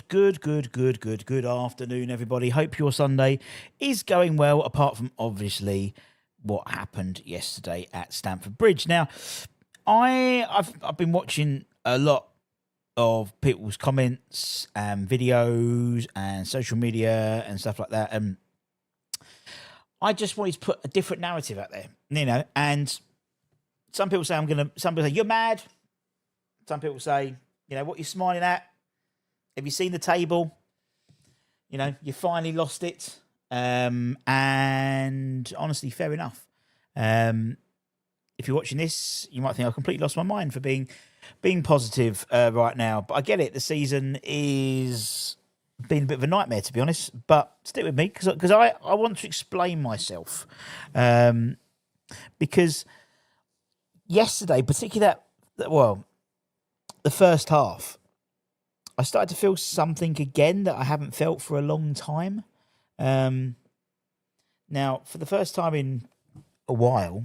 Good afternoon, everybody. Hope your Sunday is going well, apart from obviously what happened yesterday at Stamford Bridge. Now, I've been watching a lot of people's comments and videos and social media and stuff like that, and I just wanted to put a different narrative out there, and some people say some people say you're mad. Some people say, what you're smiling at? Have you seen the table? You finally lost it. And honestly, fair enough. If you're watching this, you might think I've completely lost my mind for being positive right now. But I get it. The season is been a bit of a nightmare, to be honest. But stick with me, because I want to explain myself. Because yesterday, particularly the first half, I started to feel something again that I haven't felt for a long time. Now, for the first time in a while,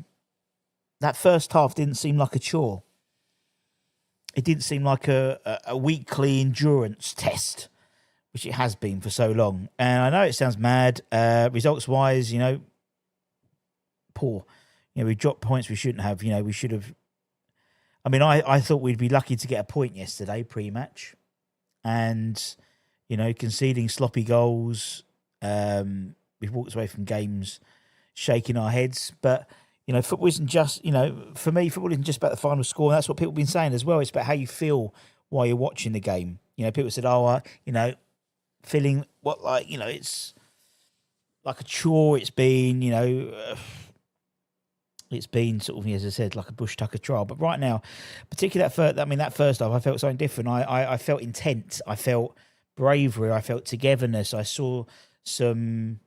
that first half didn't seem like a chore. It didn't seem like a weekly endurance test, which it has been for so long. And I know it sounds mad. Results-wise, poor. We dropped points we shouldn't have. We should have... I thought we'd be lucky to get a point yesterday, pre-match. And, conceding sloppy goals. We've walked away from games shaking our heads. But, football isn't just, for me, football isn't just about the final score. And that's what people have been saying as well. It's about how you feel while you're watching the game. People said, feeling it's like a chore. It's been, it's been sort of, as I said, like a bush tucker trial. But right now, particularly that first half, I felt something different. I felt intent. I felt bravery. I felt togetherness. I saw some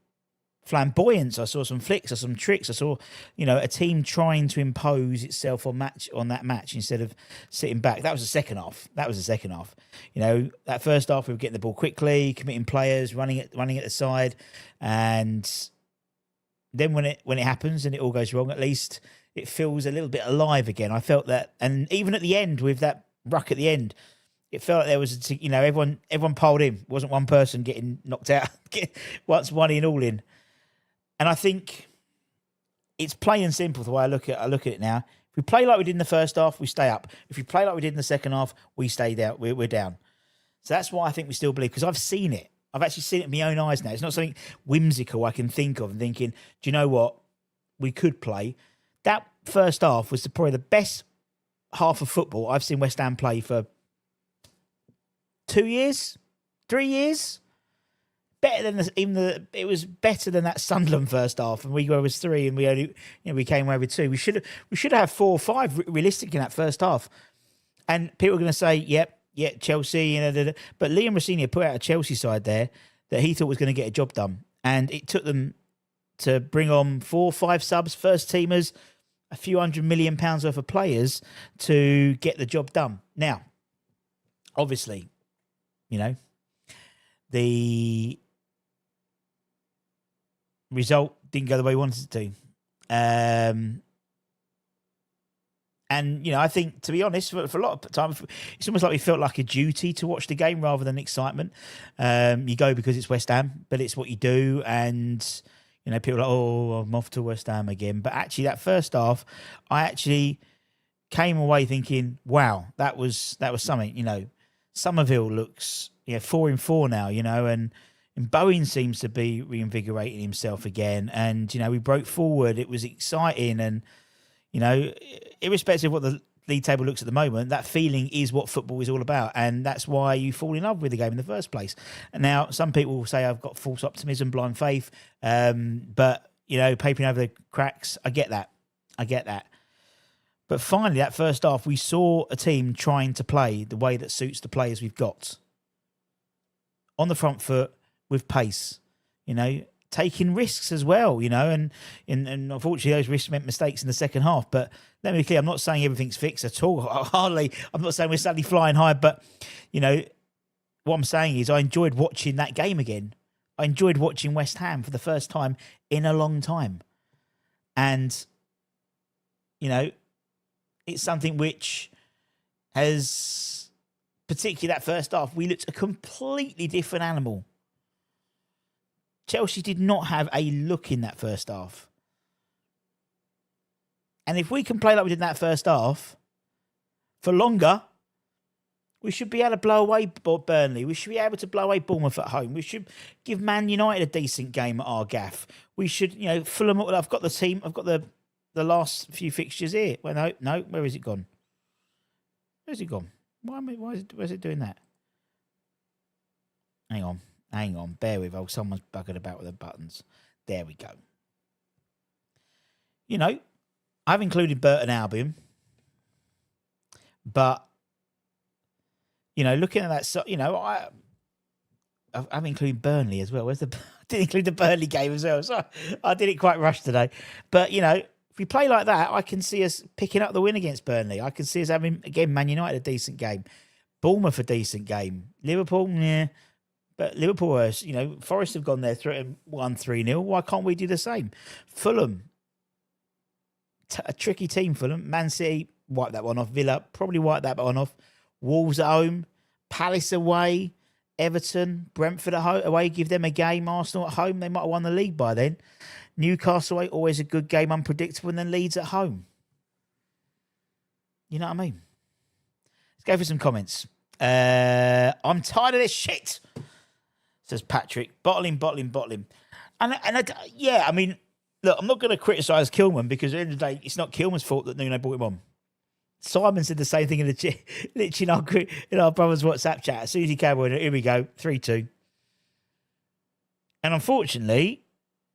flamboyance. I saw some flicks. I saw some tricks. I saw, a team trying to impose itself on that match instead of sitting back. That was the second half. That first half, we were getting the ball quickly, committing players, running at the side, and then when it happens and it all goes wrong, at least it feels a little bit alive again. I felt that, and even at the end with that ruck at the end, it felt like there was, everyone piled in. It wasn't one person getting knocked out. Once one in, all in. And I think it's plain and simple the way I look at it now. If we play like we did in the first half, we stay up. If we play like we did in the second half, we stay down. We're down. So that's why I think we still believe, because I've seen it. I've actually seen it in my own eyes now. It's not something whimsical I can think of and thinking, do you know what? We could play. That first half was probably the best half of football I've seen West Ham play for 2 years, 3 years. Better than it was better than that Sunderland first half, and we was 3, and we only we came away with 2. We should have 4 or 5 realistic in that first half. And people are going to say, yep. Yeah, Chelsea, but Liam Rossini put out a Chelsea side there that he thought was going to get a job done. And it took them to bring on 4 or 5 subs, first teamers, a few £100 million worth of players to get the job done. Now, obviously, the result didn't go the way we wanted it to. And, I think, to be honest, for a lot of time, it's almost like we felt like a duty to watch the game rather than excitement. You go because it's West Ham, but it's what you do. And, people are like, oh, I'm off to West Ham again. But actually, that first half, I actually came away thinking, wow, that was something. Somerville looks 4 in 4 now, and Bowen seems to be reinvigorating himself again. And, we broke forward. It was exciting. And, irrespective of what the league table looks at the moment, that feeling is what football is all about. And that's why you fall in love with the game in the first place. And now some people will say I've got false optimism, blind faith. But, papering over the cracks, I get that. But finally, that first half, we saw a team trying to play the way that suits the players we've got. On the front foot, with pace, taking risks as well, and unfortunately those risks meant mistakes in the second half. But let me be clear, I'm not saying everything's fixed at all. Hardly. I'm not saying we're suddenly flying high, but, what I'm saying is I enjoyed watching that game again. I enjoyed watching West Ham for the first time in a long time. And, it's something which has particularly that first half, we looked a completely different animal. Chelsea did not have a look in that first half. And if we can play like we did in that first half for longer, we should be able to blow away Burnley. We should be able to blow away Bournemouth at home. We should give Man United a decent game at our gaff. We should, Fulham. I've got the team. I've got the last few fixtures here. Well, no. Where is it gone? Where's it gone? Why is it doing that? Hang on. Bear with. Someone's buggered about with the buttons. There we go. I've included Burton Albion, but looking at that, I've included Burnley as well. I didn't include the Burnley game as well, so I didn't quite rush today. But if we play like that, I can see us picking up the win against Burnley. I can see us having, again, Man United a decent game, Bournemouth a decent game, Liverpool, yeah. But Liverpool, Forest have gone there through 1-3-0. Why can't we do the same? Fulham, a tricky team, Fulham. Man City, wipe that one off. Villa, probably wipe that one off. Wolves at home. Palace away. Everton, Brentford at home, away, give them a game. Arsenal at home, they might have won the league by then. Newcastle away, always a good game, unpredictable. And then Leeds at home. You know what I mean? Let's go for some comments. I'm tired of this shit, says Patrick. Bottling. And yeah, I mean, look, I'm not going to criticise 𝗥𝘀𝘀𝘀 because at the end of the day, it's not 𝗥𝘀𝘀𝘀's fault that Nuno brought him on. Simon said the same thing literally in our brother's WhatsApp chat. As soon as he came on, here we go, 3-2. And unfortunately,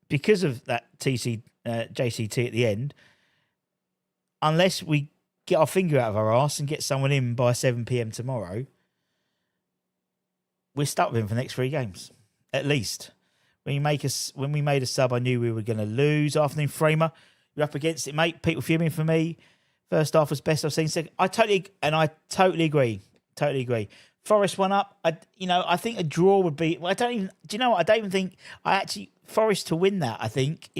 because of that JCT at the end, unless we get our finger out of our arse and get someone in by 7 p.m. tomorrow, we're stuck with him for the next 3 games, at least. When we made a sub, I knew we were going to lose. Afternoon Framer, you're up against it, mate. People fuming for me. First half was best I've seen. Second, I totally agree. Forest won up. I think a draw would be. Well, I don't even. Do you know what? I don't even think. Forest to win that. I think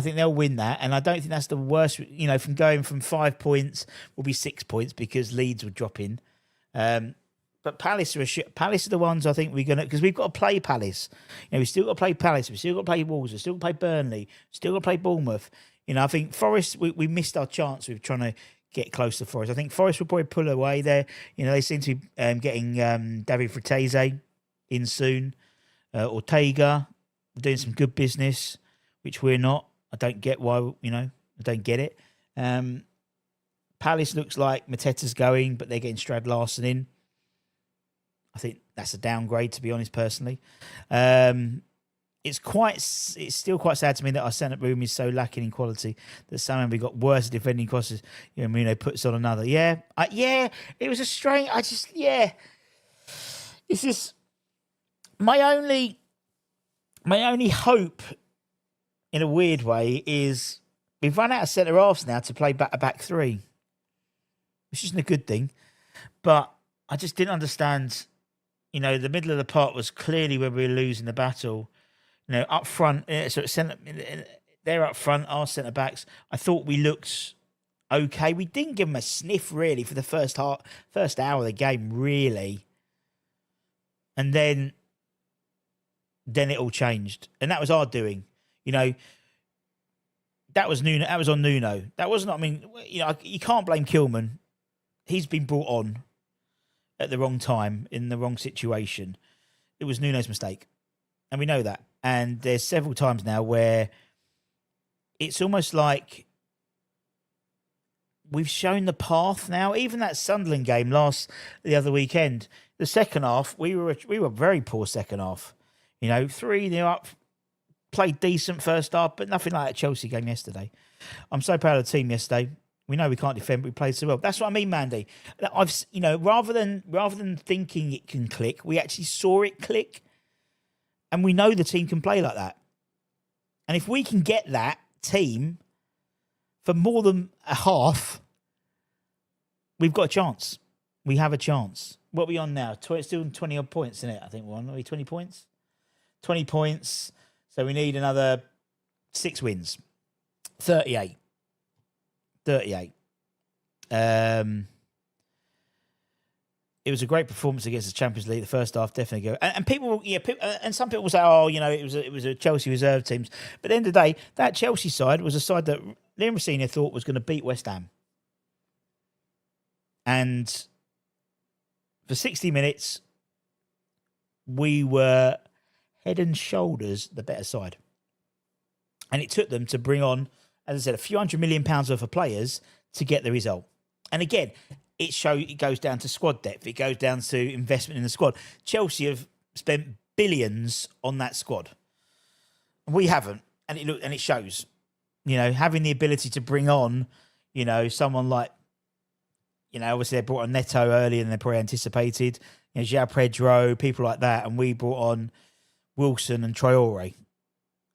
they'll win that, and I don't think that's the worst. From going from 5 points will be 6 points because Leeds would drop in. But Palace are the ones I think we're gonna, because we've got to play Palace. We still got to play Palace. We still got to play Wolves. We still got to play Burnley. Still got to play Bournemouth. I think Forest. We missed our chance with trying to get close to Forest. I think Forest will probably pull away there. They seem to be getting David Fratese in soon. Ortega doing some good business, which we're not. I don't get why. I don't get it. Palace looks like Mateta's going, but they're getting Strad Larson in. I think that's a downgrade, to be honest, personally. It's still quite sad to me that our centre room is so lacking in quality that somehow we got worse at defending crosses. Puts on another. Yeah, it was a strange. It's just my only hope, in a weird way, is we've run out of centre halves now to play back three, which isn't a good thing. But I just didn't understand. The middle of the park was clearly where we were losing the battle. Up front, so they're up front, our centre backs. I thought we looked okay. We didn't give them a sniff really for the first hour of the game, really. And then it all changed, and that was our doing. That was Nuno. That was on Nuno. That wasn't. I mean, you can't blame 𝗥𝘀𝘀𝘀. He's been brought on at the wrong time, in the wrong situation. It was Nuno's mistake. And we know that. And there's several times now where it's almost like we've shown the path now. Even that Sunderland game the other weekend, the second half, we were very poor second half. 3-0 up, played decent first half, but nothing like that Chelsea game yesterday. I'm so proud of the team yesterday. We know we can't defend, but we played so well. That's what I mean, Mandy. Rather than thinking it can click, we actually saw it click, and we know the team can play like that. And if we can get that team for more than a half, we've got a chance. We have a chance. What are we on now? Still 20 odd points, isn't it? I think we're on. Are we 20 points? 20 points. So we need another 6 wins. 38. It was a great performance against the Champions League. The first half definitely go. And people, and some people will say, "Oh, it was a Chelsea reserve teams." But at the end of the day, that Chelsea side was a side that Liam Rossini thought was going to beat West Ham. And for 60 minutes, we were head and shoulders the better side. And it took them to bring on, as I said, a few £100 million worth of players to get the result. And again, it goes down to squad depth. It goes down to investment in the squad. Chelsea have spent billions on that squad. We haven't, and it shows. Having the ability to bring on, someone like, obviously they brought on Neto earlier than they probably anticipated. 𝗥𝘂𝘀𝘀𝘀', people like that, and we brought on Wilson and Traore.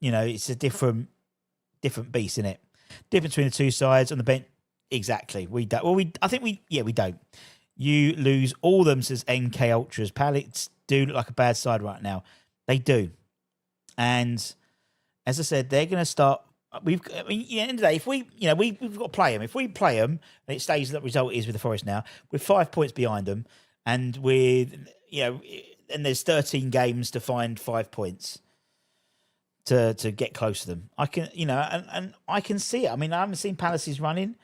It's a different beast, isn't it? Difference between the two sides on the bench. Exactly. We don't. Well, we don't. You lose all them, says MK Ultras. Palace do look like a bad side right now. They do. And as I said, they're going to start. At the end of the day, if we've got to play them. If we play them, and it stays that result is with the Forest now, we're 5 points behind them, and and there's 13 games to find 5 points to get close to them. I can, and I can see it. I haven't seen Palace's running.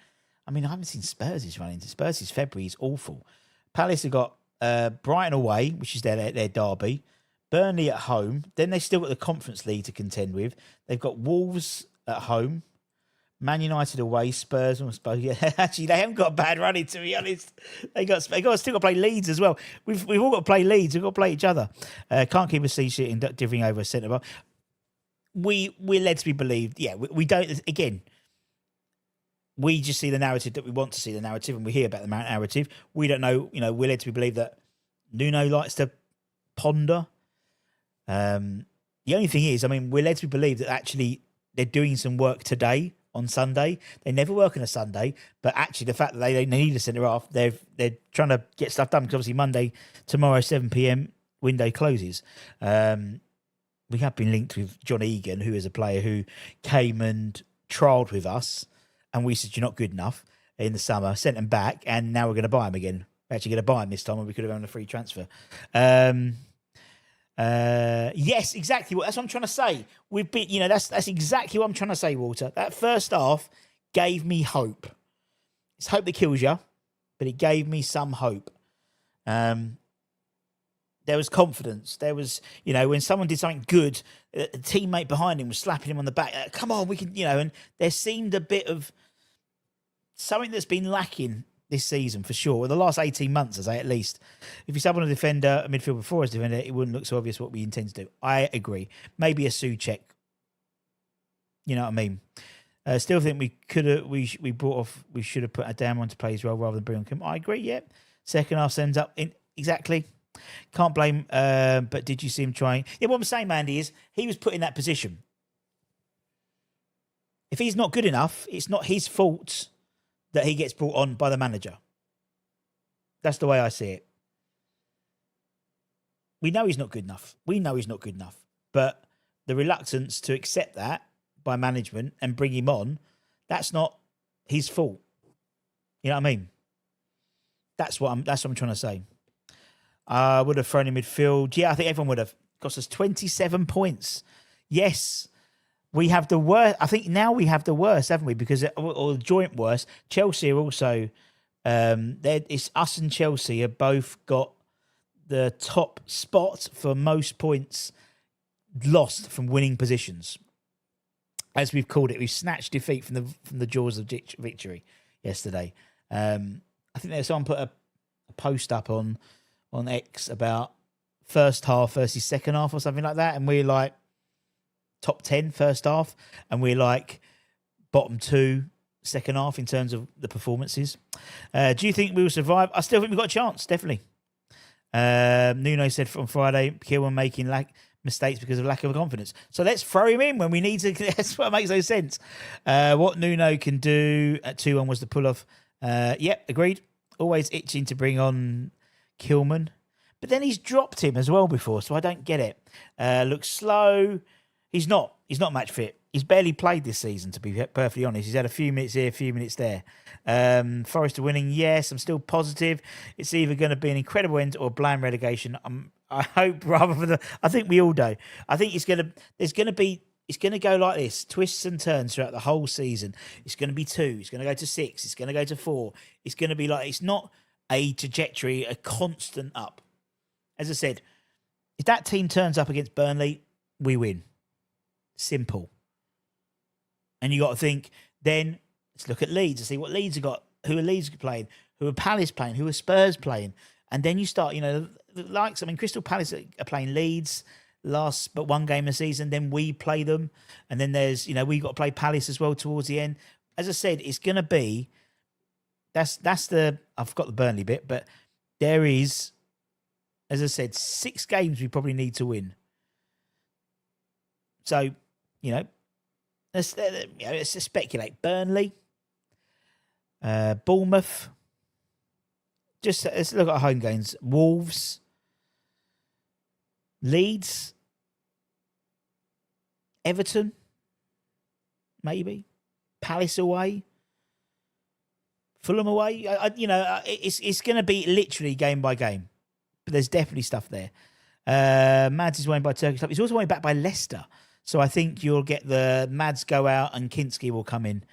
I haven't seen Spurs' running. Spurs' February is awful. Palace have got Brighton away, which is their derby. Burnley at home. Then they've still got the Conference League to contend with. They've got Wolves at home. Man United away. Spurs. Actually, they haven't got a bad running, to be honest. They still got to play Leeds as well. We've all got to play Leeds. We've got to play each other. Can't keep a clean sheet in differing over a centre back. We're led to be believed. Yeah, we don't. Again, we just see the narrative that we want to see the narrative, and we hear about the narrative. We don't know. We're led to be believed that Nuno likes to ponder. The only thing is, we're led to believe that actually they're doing some work today on Sunday. They never work on a Sunday, but actually the fact that they need a centre half, they're trying to get stuff done because obviously tomorrow 7 p.m. window closes. We have been linked with John Egan, who is a player who came and trialled with us, and we said you're not good enough in the summer, sent him back, and now we're going to buy him again. We're actually going to buy him this time, and we could have done a free transfer. Yes, exactly. That's what I'm trying to say. We've been, that's exactly what I'm trying to say, Walter. That first half gave me hope. It's hope that kills you, but it gave me some hope. There was confidence. There was, when someone did something good, a teammate behind him was slapping him on the back. Come on, we can, and there seemed a bit of something that's been lacking this season for sure. Well, the last 18 months, I say at least. If you sub on a defender, a midfield before a defender, it wouldn't look so obvious what we intend to do. I agree. Maybe a Souček. You know what I mean? Still think we should have put Adama onto play as well rather than bring on Kim. I agree, yeah. Second half ends up in exactly. Can't blame, but did you see him trying? Yeah, what I'm saying, Mandy, is he was put in that position. If he's not good enough, it's not his fault that he gets brought on by the manager. That's the way I see it. We know he's not good enough. But the reluctance to accept that by management and bring him on, that's not his fault. You know what I mean? That's what I'm trying to say. I would have thrown in midfield. Yeah, I think everyone would have. Cost us 27 points. Yes, we have the worst. I think now we have the worst, haven't we? Because, or the joint worst. Chelsea are also, it's us and Chelsea have both got the top spot for most points lost from winning positions. As we've called it, we've snatched defeat from the jaws of victory yesterday. I think there's someone put a post up on X about first half versus second half or something like that, and we're like top 10 first half, and we're like bottom 2 second half in terms of the performances. Do you think we will survive? I still think we've got a chance, definitely. Nuno said on Friday, Kilman making mistakes because of lack of confidence. So let's throw him in when we need to. That's what makes no sense. What Nuno can do at 2-1 was the pull-off. Yep, agreed. Always itching to bring on Kilman. But then he's dropped him as well before, so I don't get it. Looks slow. He's not match fit. He's barely played this season, to be perfectly honest. He's had a few minutes here, a few minutes there. Forest are winning, yes. I'm still positive. It's either going to be an incredible end or a bland relegation. I hope rather for the. I think we all do. I think it's going to. There's going to be. It's going to go like this, twists and turns throughout the whole season. It's going to be 2. It's going to go to 6. It's going to go to 4. It's going to be like, it's not a trajectory, a constant up. As I said, if that team turns up against Burnley, we win. Simple. And you got to think, then let's look at Leeds and see what Leeds have got. Who are Leeds playing? Who are Palace playing? Who are Spurs playing? And then you start, the likes, Crystal Palace are playing Leeds last but one game of the season, then we play them, and then there's we got to play Palace as well towards the end. As I said, it's going to be that's the I've got the Burnley bit, but there is, as I said, 6 games we probably need to win. So let's just speculate. Burnley, Bournemouth. Just let's look at home games. Wolves, Leeds, Everton, maybe, Palace away, Fulham away. It's going to be literally game by game, but there's definitely stuff there. Mads is winning by Turkish club. He's also winning back by Leicester, so I think you'll get the Mads go out and Kinski will come in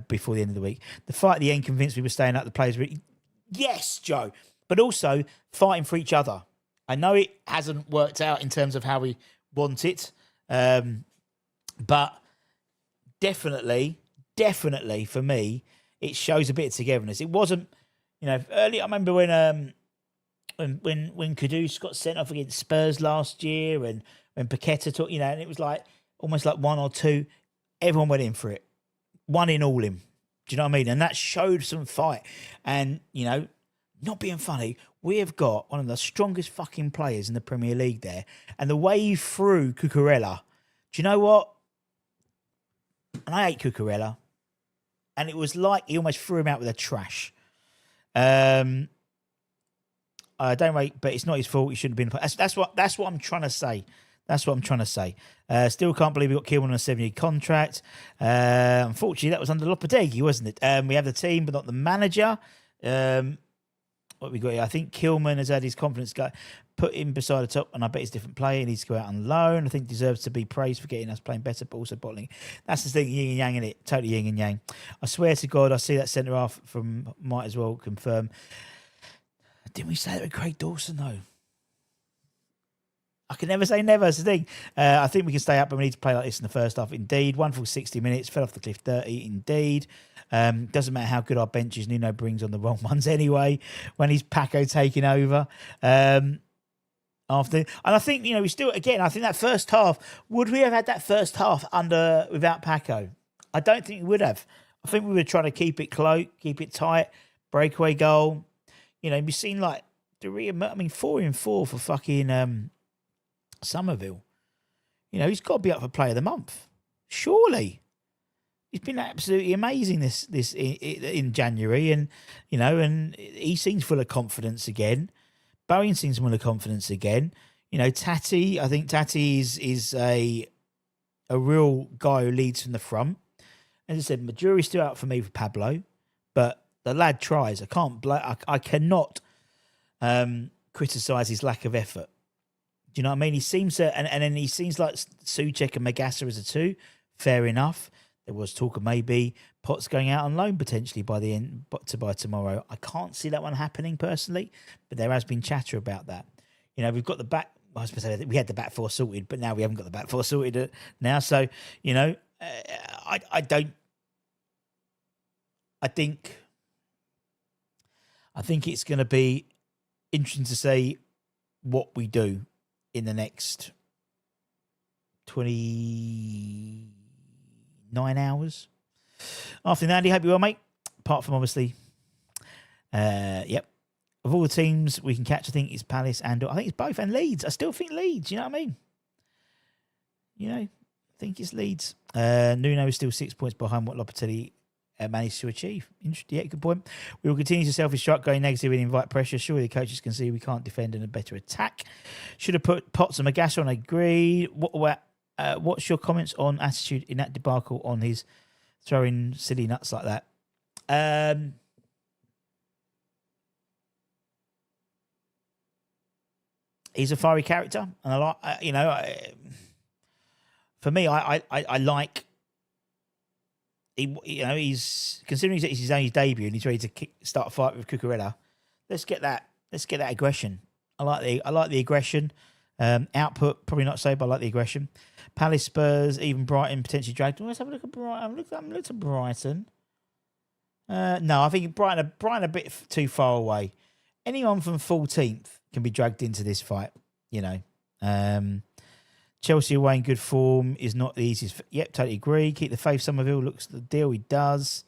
before the end of the week. The fight at the end convinced me we're staying up. The players, yes, Joe, but also fighting for each other. I know it hasn't worked out in terms of how we want it, but definitely for me, it shows a bit of togetherness. It wasn't, early. I remember when Kudus got sent off against Spurs last year, and when Paqueta took, and it was like almost like 1 or 2, everyone went in for it, 1 in all in. Do you know what I mean? And that showed some fight. And not being funny, we have got one of the strongest fucking players in the Premier League there. And the way he threw Cucurella, do you know what? And I hate Cucurella. And it was like he almost threw him out with a trash. I don't rate, but it's not his fault. He shouldn't have been. That's what I'm trying to say. That's what I'm trying to say. Still can't believe we got 𝗥𝘀𝘀𝘀𝘀 on a 7-year contract. Unfortunately, that was under Lopetegui, wasn't it? We have the team, but not the manager. What we got here? I think 𝗥𝘀𝘀𝘀 has had his confidence put him beside the top, and I bet he's a different player. He needs to go out on loan. I think deserves to be praised for getting us playing better, but also bottling. That's the thing, yin and yang in it. Totally yin and yang. I swear to God, I see that centre half from might as well confirm. Didn't we say that with Craig Dawson though? I can never say never. That's the thing. I think we can stay up, but we need to play like this in the first half. Indeed. 1 for 60 minutes. Fell off the cliff 30. Indeed. Doesn't matter how good our bench is. Nuno brings on the wrong ones anyway when he's Paco taking over. And I think, we still, again, I think that first half, would we have had that first half without Paco? I don't think we would have. I think we were trying to keep it close, keep it tight, breakaway goal. We've seen 4 in 4 for fucking Somerville. He's got to be up for Player of the Month. Surely. He's been absolutely amazing this in January, and and he seems full of confidence again. Bowen seems full of confidence again. Tati, I think Tati is a real guy who leads from the front. As I said, Majuri's still out for me for Pablo, but the lad tries. I cannot criticise his lack of effort. Do you know what I mean? He seems to, and then he seems like Souček and Magassa as a 2. Fair enough. There was talk of maybe Potts going out on loan potentially by tomorrow. I can't see that one happening personally, but there has been chatter about that. We've got the back. I was supposed to say we had the back 4 sorted, but now we haven't got the back 4 sorted now. So I don't. I think it's going to be interesting to see what we do in the next 29 hours. After that, Andy, hope you're well, mate. Apart from obviously, yep. Of all the teams we can catch, I think it's Palace and I think it's both, and Leeds. I still think Leeds. You know what I mean? I think it's Leeds. Nuno is still 6 points behind what Lopetegui managed to achieve. Interesting. Yeah, good point. We will continue to self-destruct, going negative and invite pressure. Surely the coaches can see we can't defend and a better attack. Should have put Potts and Magassa on. Agreed. what's your comments on attitude in that debacle on his throwing silly nuts like that? He's a fiery character, and I like, for me, I like. He's considering it's his only debut and he's ready to start a fight with 𝗥𝘂𝘀𝘀𝘀. Let's get that aggression. I like the aggression. Output probably not so, but I like the aggression. Palace, Spurs, even Brighton potentially dragged. Let's have a look at Brighton. Look at Brighton. No, I think Brighton a bit too far away. Anyone from 14th can be dragged into this fight. Chelsea away in good form is not the easiest. Yep, totally agree. Keep the faith. Somerville looks the deal. He does.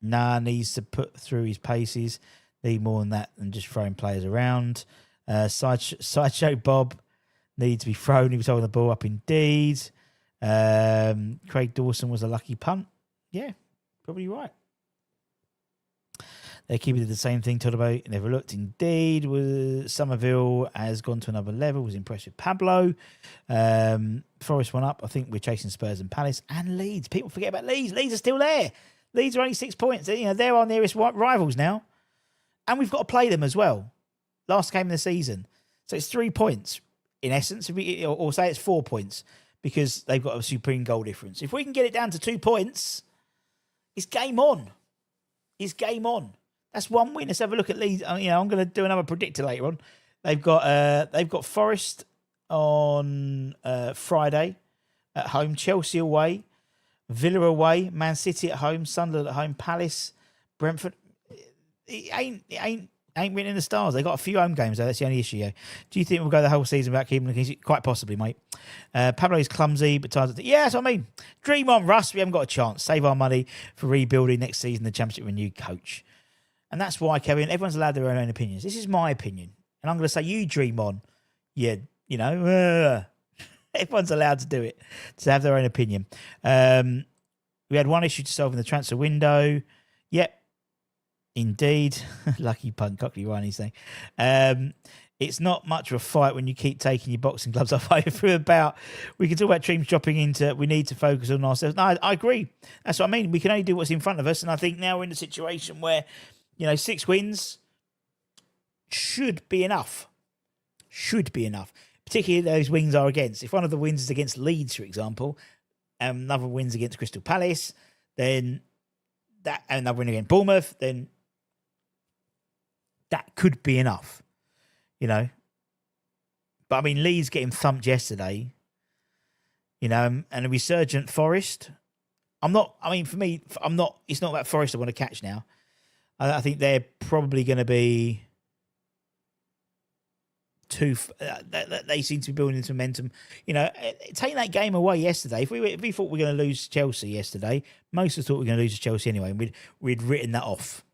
Needs to put through his paces. Need more than that than just throwing players around. Sideshow Bob needs to be thrown. He was holding the ball up indeed. Craig Dawson was a lucky punt. Yeah, probably right. They keep it the same thing. Tonabo never looked. Indeed, Somerville has gone to another level. Was impressed with Pablo. Forest went up. I think we're chasing Spurs and Palace and Leeds. People forget about Leeds. Leeds are still there. Leeds are only 6 points. They're our nearest rivals now, and we've got to play them as well. Last game of the season, so it's 3 points in essence, or say it's 4 points because they've got a supreme goal difference. If we can get it down to 2 points, it's game on. It's game on. That's one win. Let's have a look at Leeds. I'm going to do another predictor later on. They've got Forest on Friday at home, Chelsea away, Villa away, Man City at home, Sunderland at home, Palace, Brentford. It ain't written in the stars. They got a few home games though. That's the only issue. Yeah. Do you think we'll go the whole season without keeping the quite possibly, mate? Pablo's clumsy, but yeah, that's what I mean. Dream on, Russ. We haven't got a chance. Save our money for rebuilding next season. The Championship with a new coach. And that's why, Kevin, everyone's allowed their own opinions. This is my opinion. And I'm going to say, you dream on. Yeah, everyone's allowed to do it, to have their own opinion. We had one issue to solve in the transfer window. Yep, indeed. Lucky punt, cockney one, he's saying. It's not much of a fight when you keep taking your boxing gloves off through about. We can talk about teams dropping into, we need to focus on ourselves. No, I agree. That's what I mean. We can only do what's in front of us. And I think now we're in a situation where, 6 wins should be enough. Should be enough. Particularly those wins are against. If one of the wins is against Leeds, for example, and another wins against Crystal Palace, then that, and another win against Bournemouth, then that could be enough. But I mean, Leeds getting thumped yesterday, and a resurgent Forest. For me, it's not about Forest I want to catch now. I think they're probably going to be they seem to be building into momentum. Taking that game away yesterday, if we thought we were going to lose Chelsea yesterday, most of us thought we were going to lose to Chelsea anyway, and we'd written that off,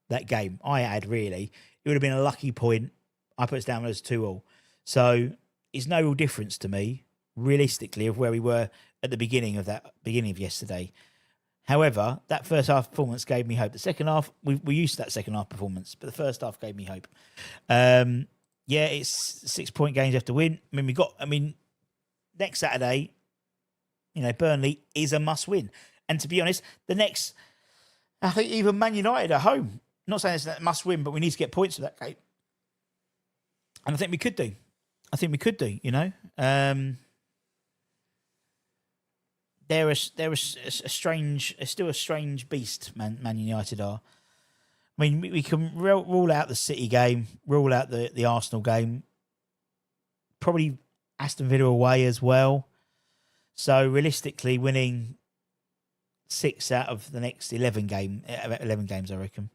that game. I had, really. It would have been a lucky point. I put us down as 2-2. So it's no real difference to me, realistically, of where we were at the beginning of yesterday. However, that first half performance gave me hope. The second half, we're used to that second half performance, but the first half gave me hope. Yeah, it's 6-point games you have to win. Next Saturday, Burnley is a must win. And to be honest, I think even Man United at home, not saying it's a must win, but we need to get points for that game. And I think we could do. They're still a strange beast, Man United are. I mean, we can rule out the City game, rule out the Arsenal game, probably Aston Villa away as well. So realistically, winning 6 out of the next 11 games, I reckon.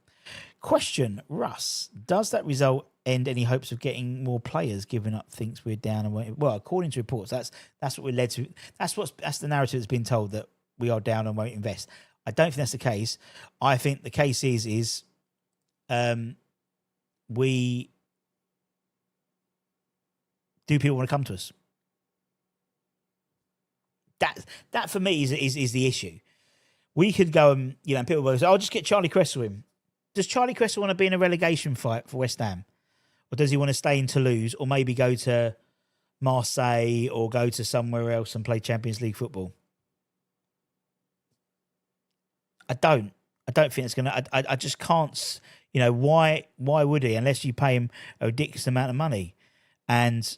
Question, Russ, does that result end any hopes of getting more players, giving up thinks we're down and won't? Well, according to reports, that's what we're led to. That's the narrative that's been told, that we are down and won't invest. I don't think that's the case. I think the case is we do people want to come to us? That for me is the issue. We could go and people will say, "I'll just get Charlie Cresswell in." Does Charlie Cresswell want to be in a relegation fight for West Ham? Or does he want to stay in Toulouse, or maybe go to Marseille or go to somewhere else and play Champions League football? I don't think it's going to. I just can't. Why would he, unless you pay him a ridiculous amount of money? And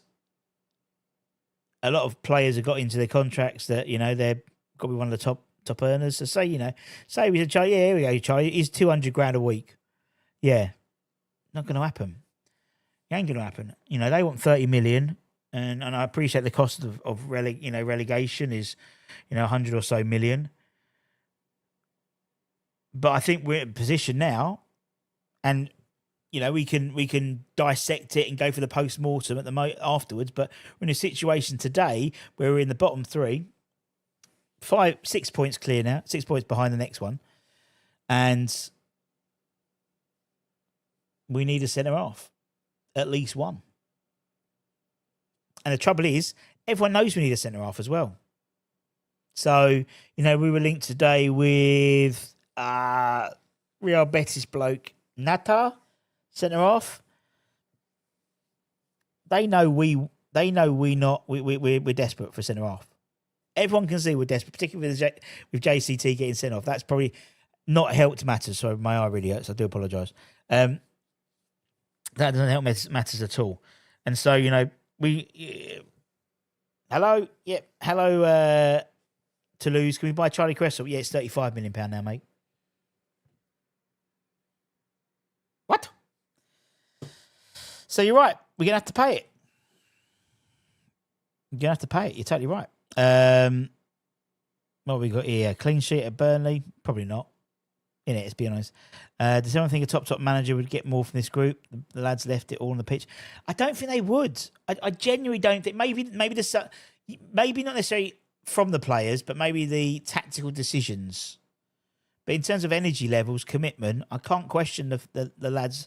a lot of players have got into their contracts that they're got to be one of the top earners. So say he's a Charlie. Yeah, here we go, Charlie. He's $200,000 a week. Yeah, not going to happen. It ain't going to happen. They want 30 million, and I appreciate the cost of relegation is 100 or so million. But I think we're in a position now, and we can dissect it and go for the post-mortem afterwards. But we're in a situation today where we're in the bottom 3, 6 points clear now, 6 points behind the next one, and we need a centre half, at least one. And the trouble is, everyone knows we need a centre half as well. So we were linked today with Real Betis bloke Nata, centre half. They know we're desperate for centre half. Everyone can see we're desperate, particularly with JCT getting sent off. That's probably not helped matters. So my eye really hurts. I do apologise. That doesn't help matters at all. And so hello, yep, hello, Toulouse. Can we buy Charlie Cresswell? Yeah, it's £35 million now, mate. What? So you're right. We're going to have to pay it. You're going to have to pay it. You're totally right. What have we got here? Clean sheet at Burnley? Probably not. Let's be honest. Does anyone think a top manager would get more from this group? The lads left it all on the pitch. I don't think they would. I genuinely don't think. Maybe not necessarily from the players, but maybe the tactical decisions. But in terms of energy levels, commitment, I can't question the lads,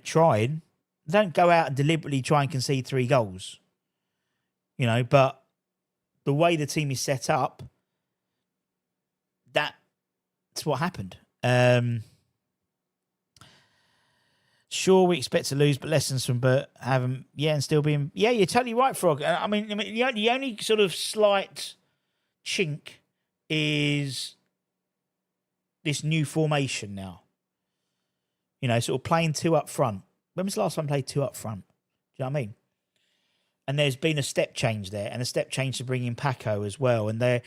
trying. They don't go out and deliberately try and concede 3 goals. But the way the team is set up, that's what happened. Sure, we expect to lose, but lessons from Bert haven't. Yeah, and still being. Yeah, you're totally right, Frog. I mean, the only sort of slight chink is this new formation now. Sort of playing 2 up front. When was the last time I played 2 up front? Do you know what I mean? And there's been a step change there, and a step change to bring in Paco as well. And there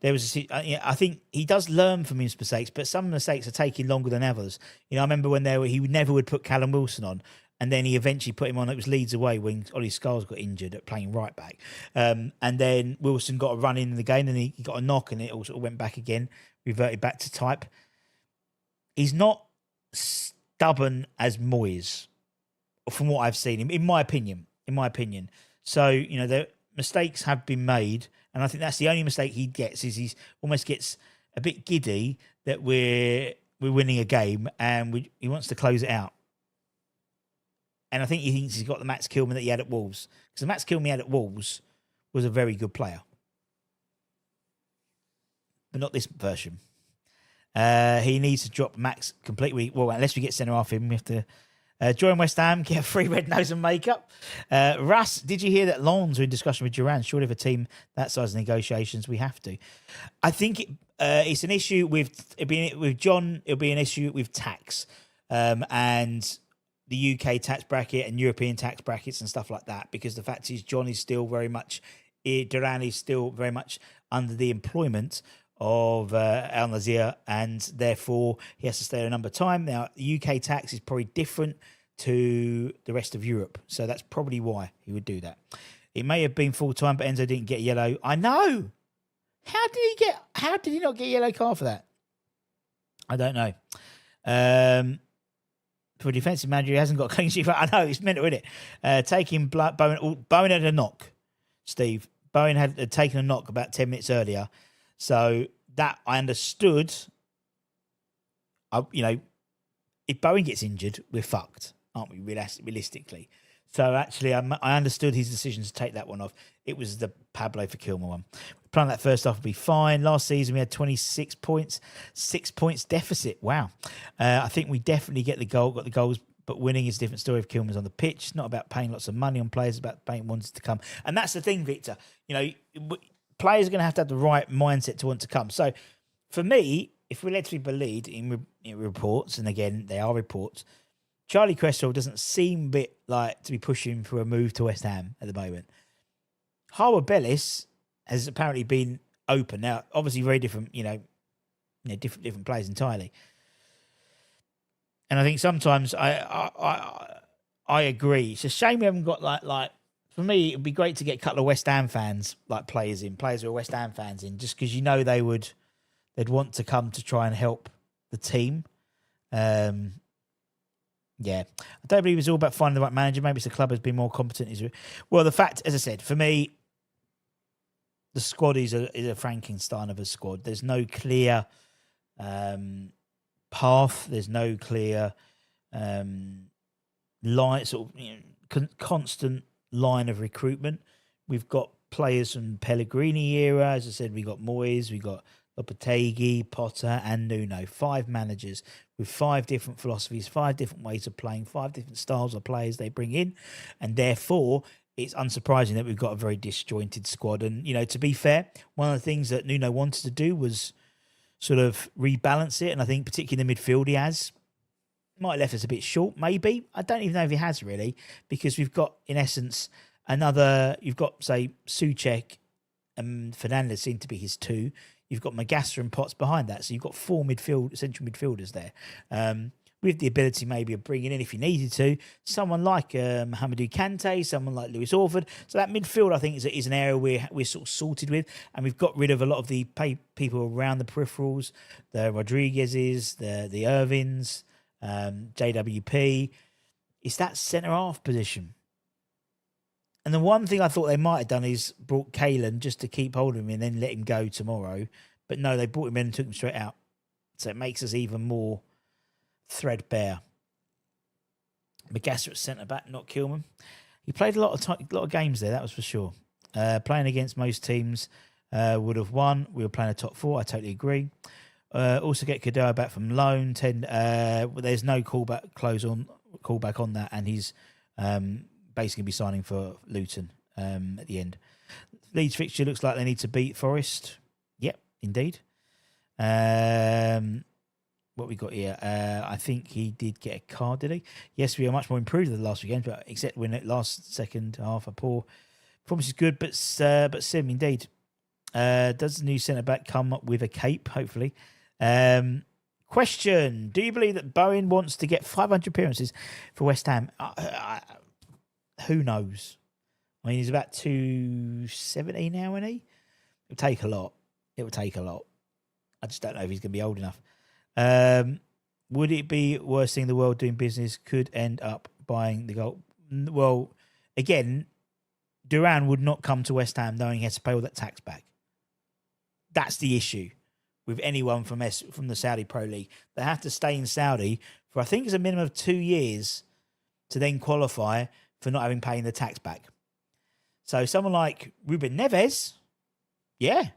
was I think he does learn from his mistakes, but some mistakes are taking longer than others. I remember when he never would put Callum Wilson on, and then he eventually put him on. It was Leeds away when Ollie Scarles got injured at playing right back, and then Wilson got a run in the game, and he got a knock, and it also went back again, reverted back to type. He's not stubborn as Moyes, from what I've seen, in my opinion. So, the mistakes have been made, and I think that's the only mistake he gets is he almost gets a bit giddy that we're winning a game and he wants to close it out. And I think he thinks he's got the Max Kilman that he had at Wolves, because the Max Kilman he had at Wolves was a very good player, but not this version. He needs to drop Max completely. Well, unless we get centre off him, we have to. Join West Ham, get a free red nose and makeup. Russ, did you hear that Lons are in discussion with Duran? Surely for a team that size of negotiations, we have to. I think it's an issue with John. It'll be an issue with tax and the UK tax bracket and European tax brackets and stuff like that. Because the fact is, John is still very much, Duran is still very much under the employment of Al Nazir, and therefore he has to stay a number of time. Now, the UK tax is probably different to the rest of Europe, so that's probably why he would do that. It may have been full time, but Enzo didn't get yellow. I know. How did he not get a yellow card for that? I don't know. For a defensive manager, he hasn't got a clean sheet. I know, it's mental, isn't it? Taking Bowen had a knock, Steve. Bowen had taken a knock about 10 minutes earlier. So that I understood, if Bowen gets injured, we're fucked, aren't we, realistically? So actually, I understood his decision to take that one off. It was the Pablo for Kilmer one. Playing that first half would be fine. Last season, we had 26 points, 6 points deficit. Wow. I think we definitely got the goals but winning is a different story if Kilman's on the pitch. It's not about paying lots of money on players, it's about paying ones to come. And that's the thing, Victor. You know, players are going to have the right mindset to want to come. So for me, if we're led to be believed in reports, and again, they are reports, Charlie Cresswell doesn't seem a bit like to be pushing for a move to West Ham at the moment. 𝗿𝗵𝙏𝗆 has apparently been open. Now, obviously very different, different players entirely. And I think sometimes I agree. It's a shame we haven't got like for me, it'd be great to get a couple of West Ham fans, like players who are West Ham fans in, just because they'd want to come to try and help the team. Yeah, I don't believe it's all about finding the right manager. Maybe it's the club has been more competent. Well, the fact, as I said, for me, the squad is a Frankenstein of a squad. There's no clear path. There's no clear line, sort of constant line of recruitment. We've got players from Pellegrini era. As I said, we got Moyes, we got Lopetegui, Potter, and Nuno. 5 managers with 5 different philosophies, 5 different ways of playing, 5 different styles of players they bring in, and therefore it's unsurprising that we've got a very disjointed squad. And to be fair, one of the things that Nuno wanted to do was sort of rebalance it, and I think particularly the midfield he has might have left us a bit short. Maybe, I don't even know if he has really, because we've got in essence you've got say Souček and Fernandes seem to be his 2. You've got Magassa and Potts behind that. So you've got 4 central midfielders there. With the ability maybe of bringing in, if you needed to, someone like Mohamedou Kante, someone like Lewis Orford. So that midfield, I think, is an area we're sort of sorted with. And we've got rid of a lot of the people around the peripherals, the Rodriguez's, the Irvins, JWP. It's that centre-half position. And the one thing I thought they might have done is brought Kalen just to keep hold of him and then let him go tomorrow. But no, they brought him in and took him straight out. So it makes us even more threadbare. Magassa at centre-back, not Kilman. He played a lot of games there, that was for sure. Playing against most teams would have won. We were playing a top 4, I totally agree. Also get Cadell back from loan. There's no callback on that, and he's basically be signing for Luton at the end. Leeds fixture looks like they need to beat Forest. Yep, indeed. What we got here? I think he did get a card, did he? Yes, we are much more improved than the last weekend, but except when it last second half, a poor performance is good, but sim indeed. Does the new centre back come up with a cape? Hopefully. Question: do you believe that Bowen wants to get 500 appearances for West Ham? Who knows? I mean, he's about 270 now, isn't he? It would take a lot. I just don't know if he's going to be old enough. Would it be worse seeing the world doing business could end up buying the goal? Well, again, Duran would not come to West Ham knowing he has to pay all that tax back. That's the issue with anyone from the Saudi Pro League. They have to stay in Saudi for, I think it's a minimum of 2 years to then qualify for not having paying the tax back. So someone like Ruben Neves, yeah.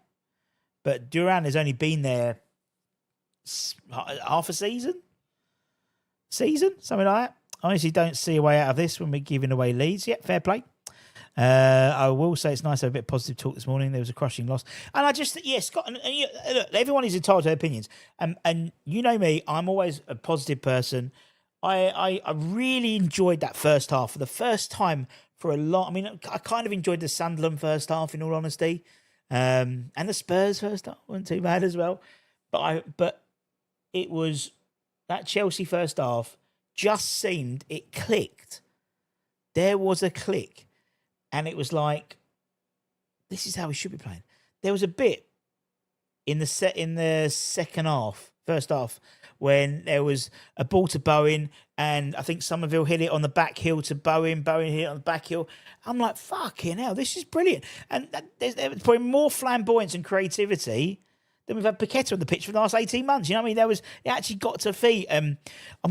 But Duran has only been there half a season, something like that. I honestly don't see a way out of this when we're giving away leads. Yeah, fair play. I will say it's nice to have a bit of positive talk this morning. There was a crushing loss. And I just, Scott, and look, everyone is entitled to their opinions. And you know me, I'm always a positive person. I really enjoyed that first half for the first time for a lot. I mean, I kind of enjoyed the Sunderland first half, in all honesty. And the Spurs first half wasn't too bad as well. But it was that Chelsea first half just seemed, it clicked. There was a click. And it was like, this is how we should be playing. There was a bit in the second half, first half, when there was a ball to Bowen, and I think Somerville hit it on the back heel to Bowen. Bowen hit it on the back heel. I'm like, fucking hell, this is brilliant. And there's probably more flamboyance and creativity than we've had Paqueta on the pitch for the last 18 months. You know what I mean? It actually got to feet. I'm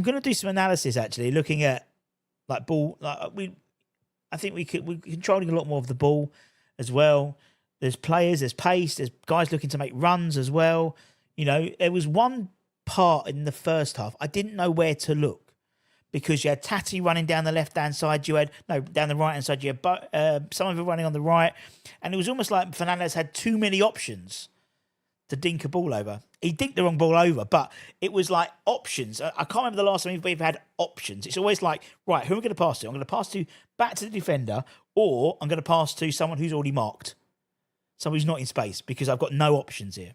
going to do some analysis, actually, looking at like ball. I think we're controlling a lot more of the ball as well. There's players, there's pace, there's guys looking to make runs as well. You know, there was one part in the first half, I didn't know where to look because you had Tati running down the left-hand side, down the right-hand side, you had some of it running on the right, and it was almost like Fernandez had too many options to dink a ball over. He dinked the wrong ball over, but it was like options. I can't remember the last time we've had options. It's always like, right, who am I going to pass to? I'm going to pass back to the defender, or I'm going to pass to someone who's already marked, someone who's not in space, because I've got no options here.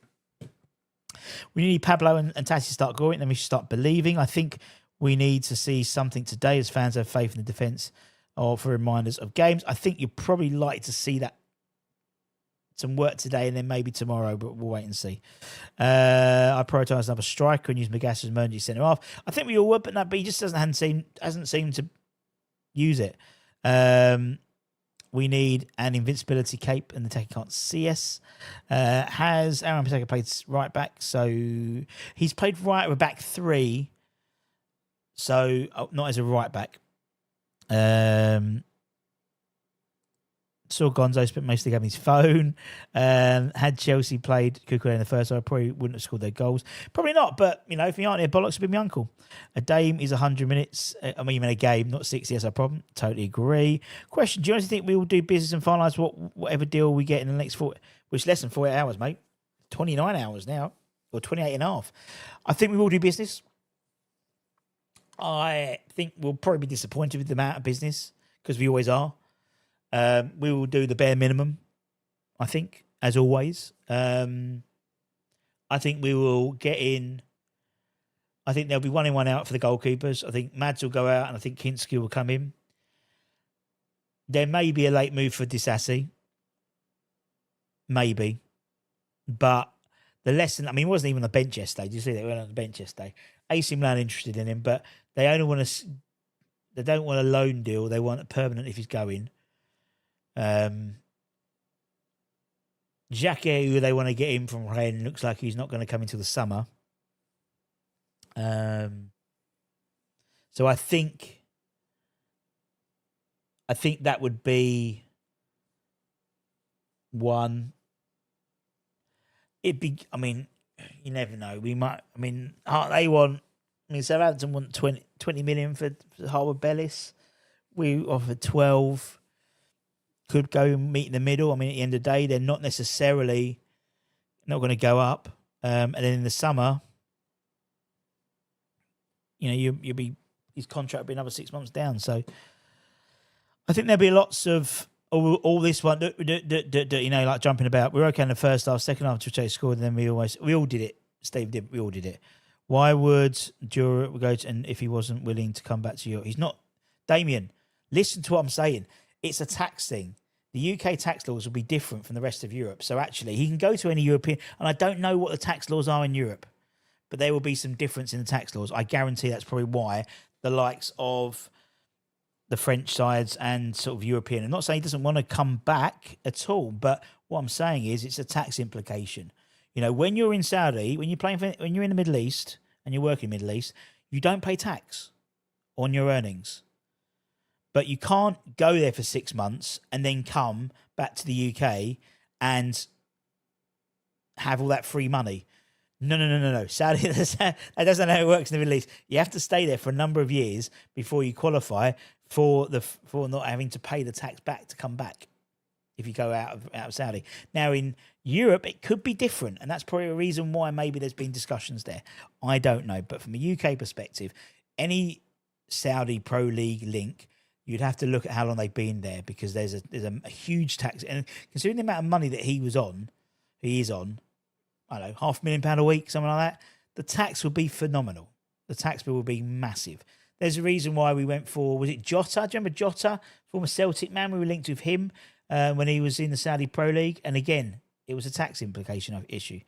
We need Pablo and Tati to start scoring, then we should start believing. I think we need to see something today as fans have faith in the defence or for reminders of games. I think you'd probably like to see that some work today and then maybe tomorrow, but we'll wait and see. I prioritise another striker and use 𝗥𝘂𝘀𝘀'𝘀 as emergency centre half. I think we all would, but he just hasn't seemed to use it. We need an invincibility cape and the attacker can't see us. Has Aaron Paseka played right back? So he's played right with back three. So not as a right back. Saw Gonzo spent most of the game on his phone. Had Chelsea played 𝗥𝘂𝘀𝘀'𝘀 in the first, I probably wouldn't have scored their goals. Probably not, but if you aren't here, bollocks would be my uncle. A game is 100 minutes. I mean, a game, not 60. That's a problem. Totally agree. Question: do you honestly think we will do business and finalise whatever deal we get in the next 40, which is less than 48 hours, mate? 29 hours now, or 28 and a half. I think we will do business. I think we'll probably be disappointed with the amount of business, because we always are. We will do the bare minimum, I think, as always. I think we will get in. I think there'll be one in, one out for the goalkeepers. I think Mads will go out and I think Kinski will come in. There may be a late move for Disasi. Maybe. But the lesson, he wasn't even on the bench yesterday. Did you see that? He went on the bench yesterday. AC Milan interested in him, but they only want to. They don't want a loan deal. They want a permanent if he's going. Ďáky, who they want to get in from Rennes, looks like he's not going to come until the summer. So I think that would be one. It'd be. You never know. We might. Southampton want 20 million for 𝗿𝗵𝗴𝗆. We offered 12. Could go and meet in the middle. At the end of the day, they're not necessarily not going to go up. And then in the summer, you'll be his contract will be another 6 months down. So I think there'll be lots of all this one, like jumping about. We were okay in the first half, second half, Chelsea scored, and then we all did it. Steve did. We all did it. Why would Dura go to, and if he wasn't willing to come back to Europe? He's not. Damien, listen to what I'm saying. It's a tax thing. The UK tax laws will be different from the rest of Europe. So actually, he can go to any European, and I don't know what the tax laws are in Europe, but there will be some difference in the tax laws. I guarantee that's probably why the likes of the French sides and sort of European. I'm not saying he doesn't want to come back at all, but what I'm saying is it's a tax implication. When you're in Saudi, when you're in the Middle East and you're working in the Middle East, you don't pay tax on your earnings. But you can't go there for 6 months and then come back to the UK and have all that free money. No. Saudi, that doesn't know how it works in the Middle East. You have to stay there for a number of years before you qualify for not having to pay the tax back to come back if you go out of Saudi. Now, in Europe, it could be different, and that's probably a reason why maybe there's been discussions there. I don't know. But from a UK perspective, any Saudi Pro League link, you'd have to look at how long they've been there, because there's a huge tax. And considering the amount of money that he is on, I don't know, £500,000 a week, something like that, the tax would be phenomenal. The tax bill would be massive. There's a reason why we went for, was it Jota? Do you remember Jota? Former Celtic man, we were linked with him when he was in the Saudi Pro League. And again, it was a tax implication issue.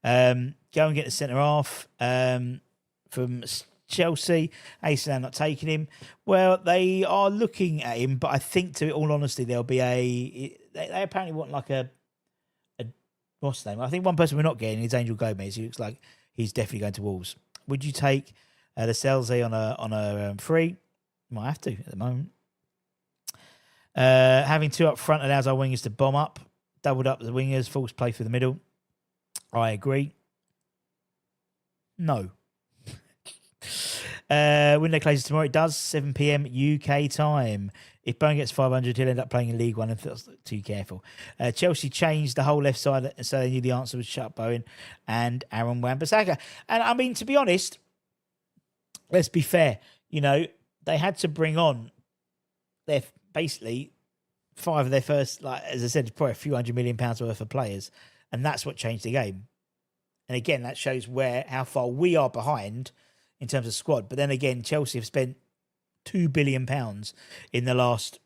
Go and get the centre-half from Chelsea. AC Milan not taking him. Well, they are looking at him, but I think, to all honesty, there'll be they apparently want like a what's the name? I think one person we're not getting is Angel Gomez. He looks like he's definitely going to Wolves. Would you take the 𝙨𝙩𝙞𝙚𝙀 on a free? Might have to at the moment. Having two up front allows our wingers to bomb up, doubled up the wingers, force play through the middle. I agree. No. Window closes tomorrow. It does, 7 p.m. UK time. If Bowen gets 500, he'll end up playing in League One if that's too careful. Chelsea changed the whole left side, so they knew the answer was shut Bowen and Aaron Wan-Bissaka. And I mean, to be honest, let's be fair. You know, they had to bring on their basically 5 of their first, like as I said, probably a few £100 million worth of players, and that's what changed the game. And again, that shows how far we are behind in terms of squad. But then again, Chelsea have spent £2 billion in the last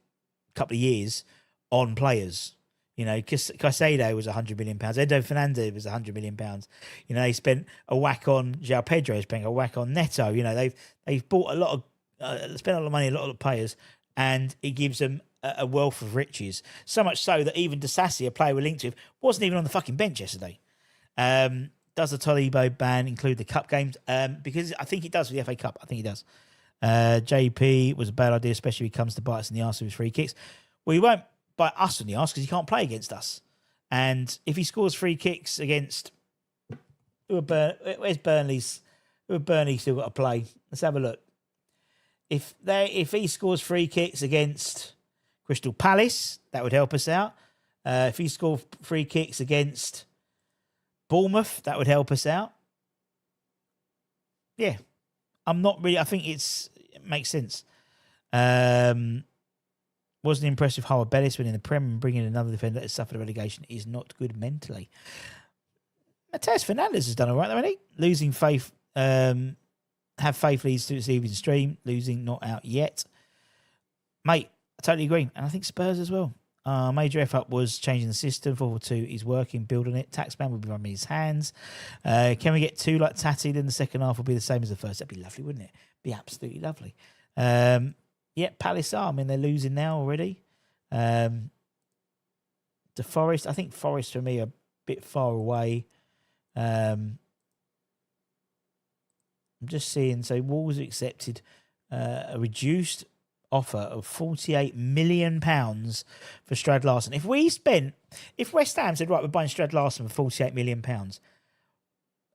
couple of years on players. You know, 𝗥𝘂𝘀𝘀𝘀 was £100 million. Enzo Fernandez was £100 million. You know, they spent a whack on João Pedro, spent a whack on Neto. You know, they've bought a lot of, spent a lot of money, a lot of players, and it gives them a wealth of riches. So much so that even 𝙨𝙩𝙞𝙀𝘀, a player we're linked with, wasn't even on the fucking bench yesterday. Does the Tolibo ban include the cup games? Because I think it does for the FA Cup. I think it does. JP was a bad idea, especially if he comes to bite us in the arse with his free kicks. Well, he won't bite us in the arse because he can't play against us. And if he scores free kicks against where's Burnley's? Who have Burnley still got to play? Let's have a look. If he scores free kicks against Crystal Palace, that would help us out. If he scored free kicks against Bournemouth, that would help us out. Yeah. I'm not really, I think it makes sense. Wasn't impressed with 𝗿𝗵𝙆𝗆 winning the Prem and bringing another defender that suffered a relegation is not good mentally. Matheus Fernandes has done all right, though, hasn't he? Losing faith, have faith leads to this evening's stream. Losing not out yet. Mate, I totally agree. And I think Spurs as well. Major F-up was changing the system. 4-4-2 is working, building it. Taxman will be running his hands. Can we get 2 like Tatty? Then the second half will be the same as the first. That'd be lovely, wouldn't it? Be absolutely lovely. Palace are. I mean, they're losing now already. The Forest, I think Forest for me are a bit far away. I'm just seeing. So Wolves accepted a reduced offer of £48 million for 𝙨𝙩𝙚. If West Ham said, right, we're buying 𝙨𝙩𝙚 for £48 million,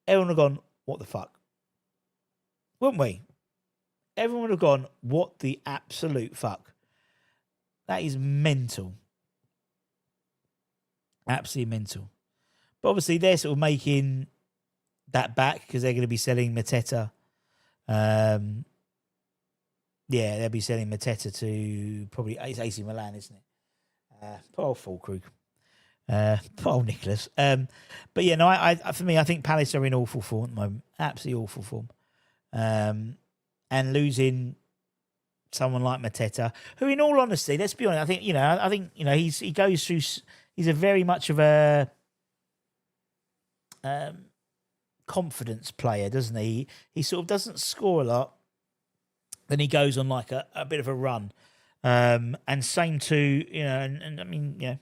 everyone would have gone, what the fuck? Wouldn't we? Everyone would have gone, what the absolute fuck? That is mental. Absolutely mental. But obviously they're sort of making that back because they're going to be selling Mateta. Yeah, they'll be selling Mateta to probably it's AC Milan, isn't it? Poor old Fulkrug. Poor old Nicholas. But yeah, no, I for me, I think Palace are in awful form at the moment. Absolutely awful form. And losing someone like Mateta, who, in all honesty, let's be honest, I think he goes through. He's a very much of a confidence player, doesn't he? He sort of doesn't score a lot. Then he goes on like a bit of a run. And same to, and I mean, yeah,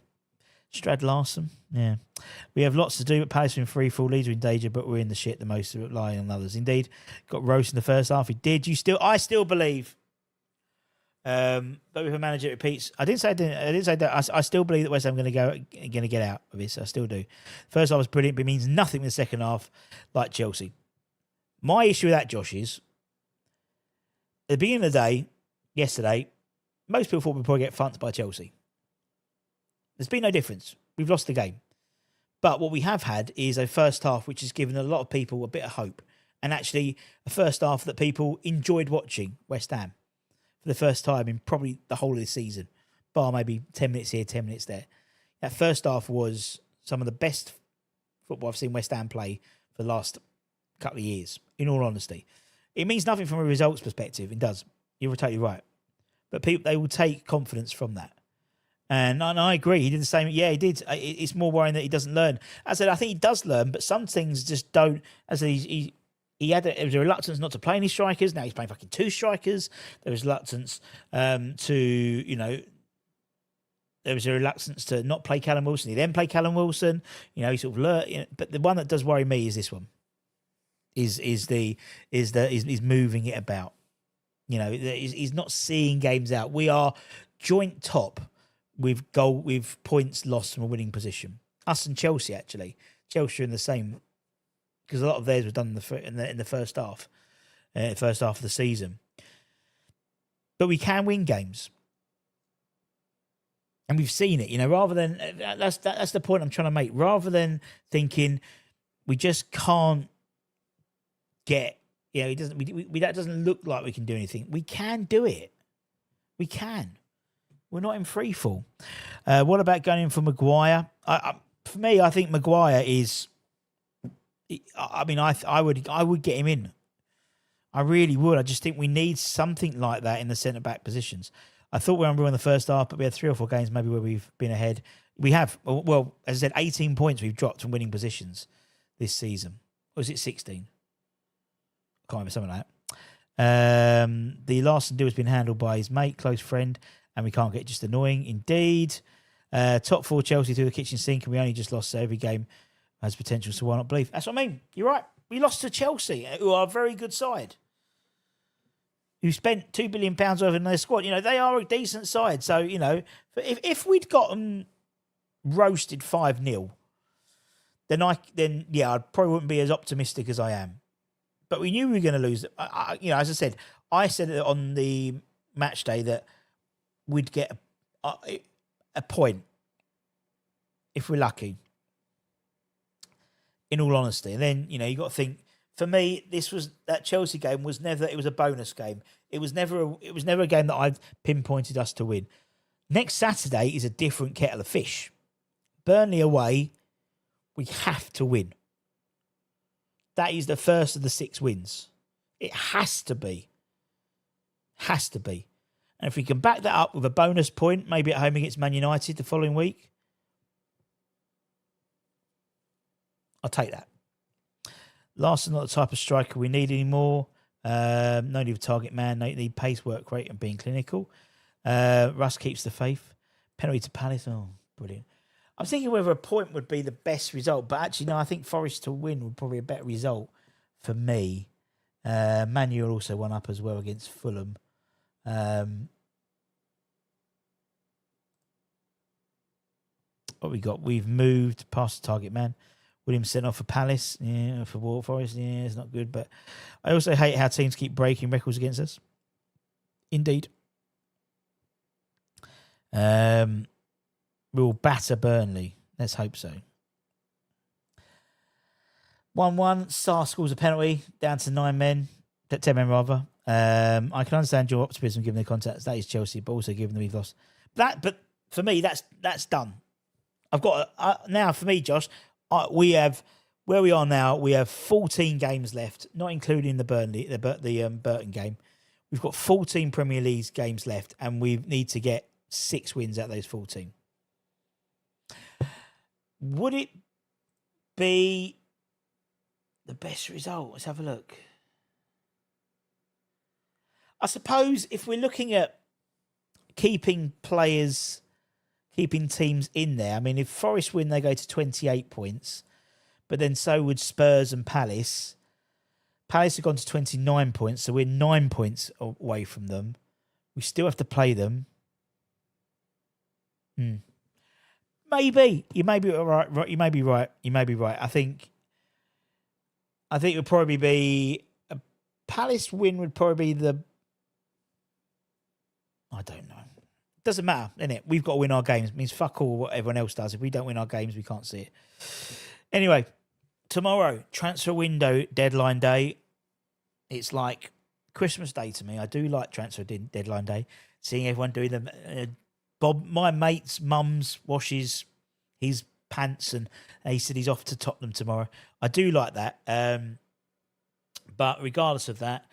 𝙨𝙩𝙚𝙚. Yeah. We have lots to do, but Palace are in free fall. Leeds are in danger, but we're in the shit the most, relying on others. Indeed. Got roast in the first half. He did. I still believe. But if a manager repeats, I didn't say that. I still believe that West Ham are going to get out of this. I still do. First half was brilliant, but it means nothing in the second half, like Chelsea. My issue with that, Josh, is at the beginning of the day, yesterday, most people thought we'd probably get funked by Chelsea. There's been no difference. We've lost the game. But what we have had is a first half which has given a lot of people a bit of hope. And actually, a first half that people enjoyed watching, West Ham, for the first time in probably the whole of the season. Bar maybe 10 minutes here, 10 minutes there. That first half was some of the best football I've seen West Ham play for the last couple of years, in all honesty. It means nothing from a results perspective. It does. You're totally right. But people, they will take confidence from that. And I agree. He did the same. Yeah, he did. It's more worrying that he doesn't learn. I said, I think he does learn, but some things just don't. As I said, there was a reluctance not to play any strikers. Now he's playing fucking 2 strikers. There was reluctance there was a reluctance to not play Callum Wilson. He then played Callum Wilson. He sort of learned. But the one that does worry me is this one. Is moving it about. He's not seeing games out. We are joint top with points lost from a winning position. Us and Chelsea, actually. Chelsea are in the same, because a lot of theirs was done in the first half. first half of the season. But we can win games. And we've seen it, rather than, that's the point I'm trying to make. Rather than thinking we just can't get, it doesn't, that doesn't look like we can do anything. We can do it. We can. We're not in free fall. What about going in for Maguire? For me, I think Maguire is, I would get him in. I really would. I just think we need something like that in the centre-back positions. I thought we were in the first half, but we had 3 or 4 games maybe where we've been ahead. We have, well, as I said, 18 points we've dropped from winning positions this season. Or was it 16? I can't remember, something like that. The Larson deal has been handled by his mate, close friend, and we can't get just annoying. Indeed. Top 4 Chelsea through the kitchen sink, and we only just lost, so every game has potential, so why not believe? That's what I mean. You're right. We lost to Chelsea, who are a very good side, who spent £2 billion over in their squad. They are a decent side. So, if we'd gotten roasted 5-0, then I probably wouldn't be as optimistic as I am. But we knew we were going to lose. As I said it on the match day that we'd get a point if we're lucky, in all honesty. And then, you got to think, for me, that Chelsea game was never. It was a bonus game. It was never a game that I've pinpointed us to win. Next Saturday is a different kettle of fish. Burnley away, we have to win. That is the first of the 6 wins. It has to be. Has to be. And if we can back that up with a bonus point, maybe at home against Man United the following week, I'll take that. Larson not the type of striker we need anymore. No need of target man. No need pace, work rate, and being clinical. Russ keeps the faith. Penalty to Palace. Oh, brilliant. I'm thinking whether a point would be the best result, but actually, no, I think Forest to win would probably be a better result for me. Manuel also won up as well against Fulham. What we got? We've moved past the target man. William sent off for Palace, for Forest, it's not good. But I also hate how teams keep breaking records against us. Indeed. We'll batter Burnley. Let's hope so. 1-1. Sarr scores a penalty, down to 9 men. 10 men, rather. I can understand your optimism given the context. That is Chelsea, but also given that we've lost. But for me, that's done. I've got now, for me, Josh, we have, where we are now, we have 14 games left, not including the Burton game. We've got 14 Premier League games left, and we need to get 6 wins out of those 14. Would it be the best result? Let's have a look. I suppose if we're looking at keeping teams in there, I mean, if Forest win, they go to 28 points, but then so would Spurs and Palace. Palace have gone to 29 points, so we're 9 points away from them. We still have to play them. Maybe. You may be right. You may be right. I think it would probably be a Palace win would probably be I don't know. Doesn't matter, innit? We've got to win our games. It means fuck all what everyone else does. If we don't win our games, we can't see it. Anyway, tomorrow, transfer window deadline day. It's like Christmas Day to me. I do like transfer deadline day. Seeing everyone doing them. Bob, my mate's mum's washes his pants and he said he's off to Tottenham tomorrow. I do like that. But regardless of that,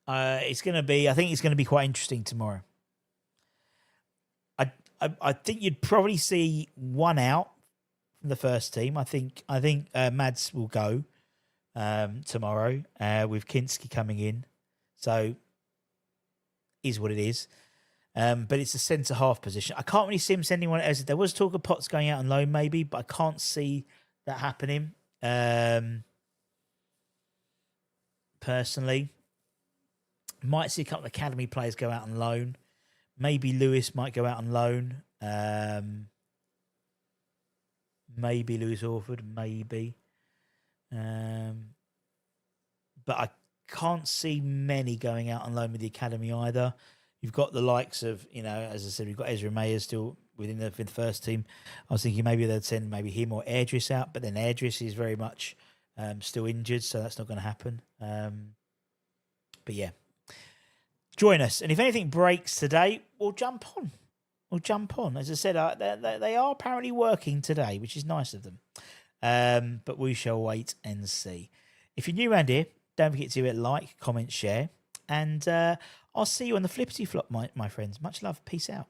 it's going to be, I think it's going to be quite interesting tomorrow. I think you'd probably see one out from the first team. I think Mads will go tomorrow with Kinski coming in. So is what it is. But it's a centre half position. I can't really see him sending anyone else. There was talk of Potts going out on loan maybe, but I can't see that happening. Personally, might see a couple of academy players go out on loan. Maybe Lewis might go out on loan. Maybe Lewis Orford. Maybe. but I can't see many going out on loan with the academy either. You've got the likes of, as I said, we've got Ezra Mayer still within the first team. I was thinking maybe they'd send maybe him or 𝙤𝙀𝙀 out, but then 𝙤𝙀𝙀 is very much still injured, so that's not going to happen. But yeah, join us. And if anything breaks today, we'll jump on. As I said, they are apparently working today, which is nice of them. But we shall wait and see. If you're new around here, don't forget to hit like, comment, share. And I'll see you on the flippity flop, my friends. Much love. Peace out.